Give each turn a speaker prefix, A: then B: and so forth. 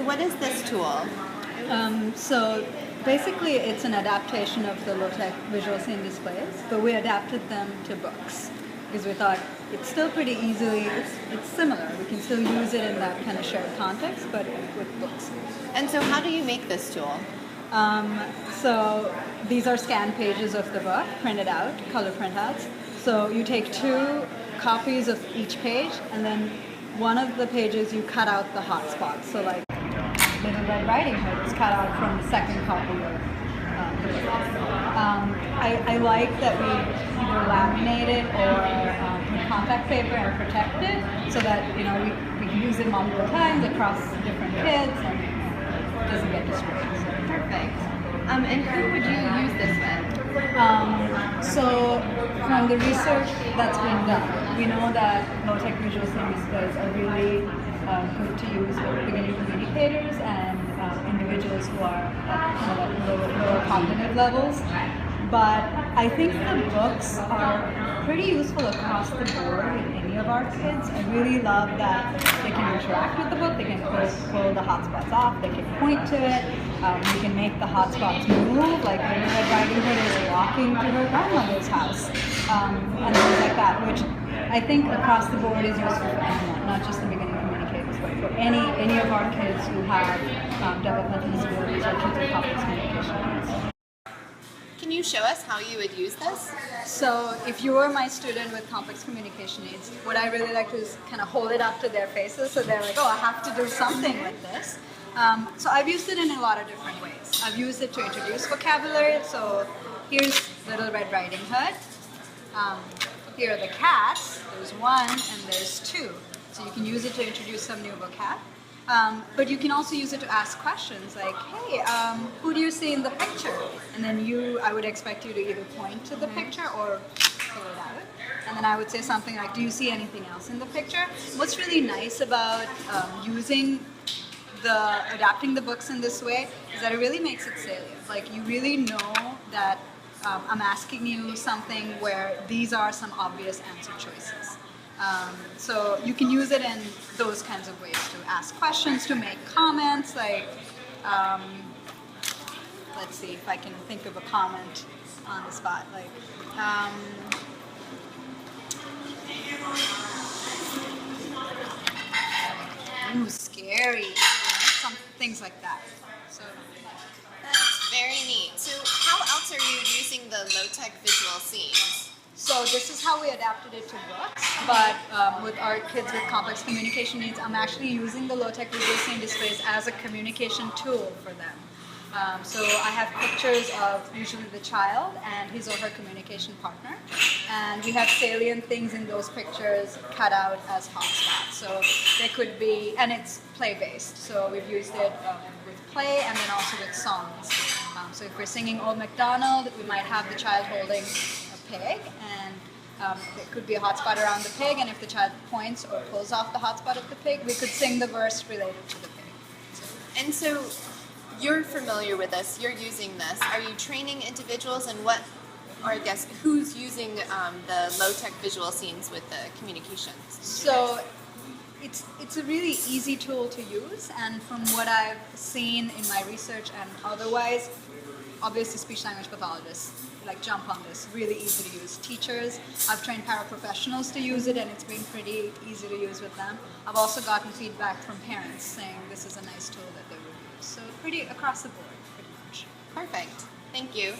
A: so what is this tool?
B: So basically it's an adaptation of the low-tech visual scene displays, but we adapted them to books because we thought it's still pretty easily, it's similar. We can still use it in that kind of shared context, but with books.
A: And so how do you make this tool?
B: So these are scanned pages of the book, printed out, color printouts. So you take 2 copies of each page, and then one of the pages you cut out the hotspots. So like Little Red Riding Hood is cut out from the second copy of the book. I like that we either laminate it or put contact paper and protect it so that we can use it multiple times across different kids and it doesn't get destroyed.
A: Perfect. And who would you use this with?
B: So from the research that's been done, we know that low-tech visual scene displays are really good to use with beginning communicators and individuals who are at lower cognitive levels. But I think the books are pretty useful across the board with any of our kids. I really love that they can interact with the book, they can pull the hotspots off, they can point to it, we can make the hotspots move, like Little Red Riding Hood is walking to her grandmother's house, and things like that, which I think across the board is useful for anyone, not just the beginning communicators, but for any of our kids who have developmental disabilities or kids with complex communication needs.
A: Can you show us how you would use this?
B: So if you were my student with complex communication needs, what I really like to do is kind of hold it up to their faces so they're like, oh, I have to do something with this. So I've used it in a lot of different ways. I've used it to introduce vocabulary. So here's Little Red Riding Hood. Here are the cats. There's 1 and there's 2. So you can use it to introduce some new vocab. But you can also use it to ask questions like, hey, who do you see in the picture? And then I would expect you to either point to the picture or fill it out. And then I would say something like, do you see anything else in the picture? What's really nice about adapting the books in this way is that it really makes it salient. Like you really know that I'm asking you something where these are some obvious answer choices. So you can use it in those kinds of ways to ask questions, to make comments, like, let's see if I can think of a comment on the spot, like, ooh, scary, some things like that. So
A: that's very neat. So how else are you using the low-tech visual scenes?
B: So this is how we adapted it to books, but with our kids with complex communication needs, I'm actually using the low-tech visual scene displays as a communication tool for them. So I have pictures of usually the child and his or her communication partner, and we have salient things in those pictures cut out as hotspots. So they could be, and it's play-based, so we've used it with play and then also with songs. So if we're singing Old MacDonald, we might have the child holding pig, and there could be a hotspot around the pig, and if the child points or pulls off the hotspot of the pig, we could sing the verse related to the pig.
A: And so you're familiar with this, you're using this. Are you training individuals, and what, or I guess, who's using the low-tech visual scenes with the communications?
B: So it's a really easy tool to use, and from what I've seen in my research and otherwise, obviously speech-language pathologists jump on this, really easy to use. Teachers, I've trained paraprofessionals to use it and it's been pretty easy to use with them. I've also gotten feedback from parents saying this is a nice tool that they would use. So pretty across the board, pretty much.
A: Perfect. Thank you.